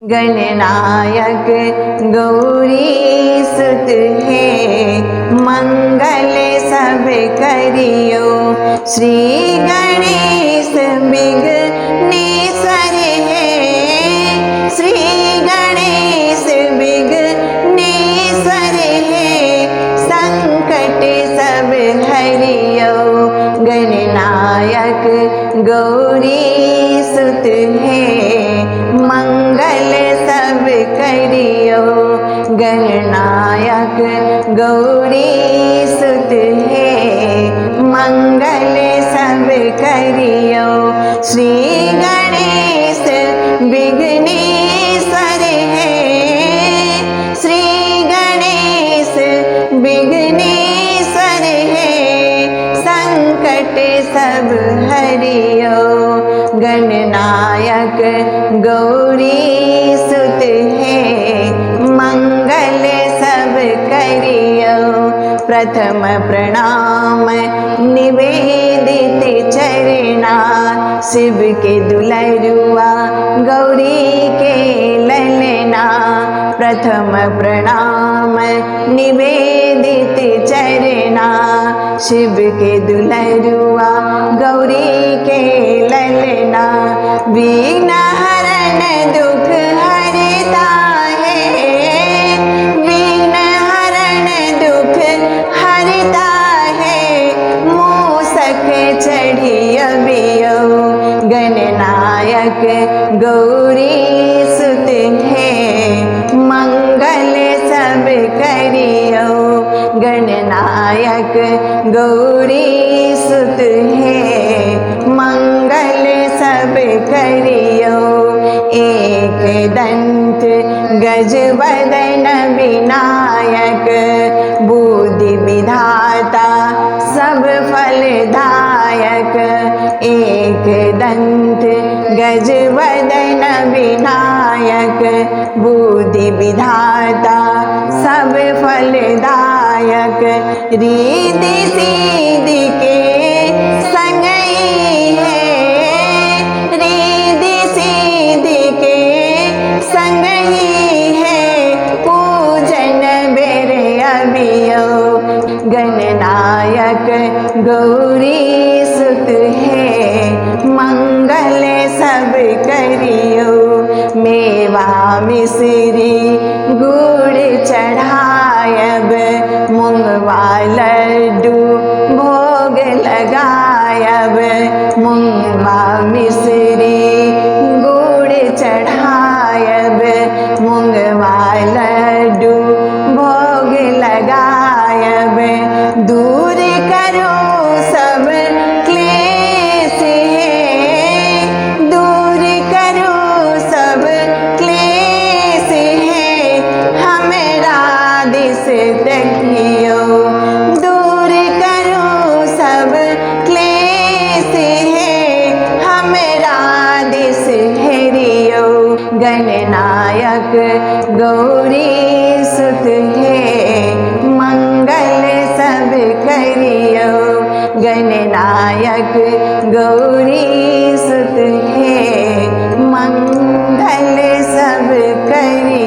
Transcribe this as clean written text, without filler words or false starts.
गणनायक गौरी सुत है, मंगल सब करियो। श्री गणेश विघ्नेश्वर है, श्री गणेश विघ्नेश्वर है, संकट सब हरियो। गणनायक गौरी सुत है, मंगल सब करियो। गणनायक गौरी सुत है, मंगल सब करियो। श्री गणेश विघ्नेश्वर है, श्री गणेश विघ्नेश्वर है, संकट सब हरियो। गणनायक गौरी सुत है, मंगल सब करियो। प्रथम प्रणाम निवेदित चरणा, शिव के दुलरुआ गौरी के ललना। प्रथम प्रणाम निवेदित चरणा, शिव के दुलरुआ गौरी के ललना। विघ्न हरण दुख हरता है, विघ्न हरण दुख हरता है, मूषक चढ़िय बियो। गणनायक गौरी सुत है, मंगल सब करियो। गणनायक गौरी सुत है, मंगल सब करियो। एक दंत गजवदन विनायक, बुद्धि विधाता सब फलदायक। एक दंत गजवदन विनायक, बुद्धि विधाता सब फलदायक। रिद्धि सिद्धि के संगई है, रिद्धि सिद्धि के संगई है, पूजन बेर अबियो। गणनायक गौरी सुत है, मंगल सब करियो। मेवा मिश्री गुड़ चढ़ायब, मूंगवा लड्डू भोग लगायब। मूंगवा मिश्री गुड़ चढ़ायब, मूंगवा लड्डू भोग लगायब। दूर करो सब क्लेश है, दूर करो सब क्लेश है, हमरा दिस देखियो। दूर करो सब क्लेश है, हमरा दिस हेरियो। गणनायक गौरी सुत है, मंगल सब करियो। गणनायक गौरी सुत है, मंगल सब करियो।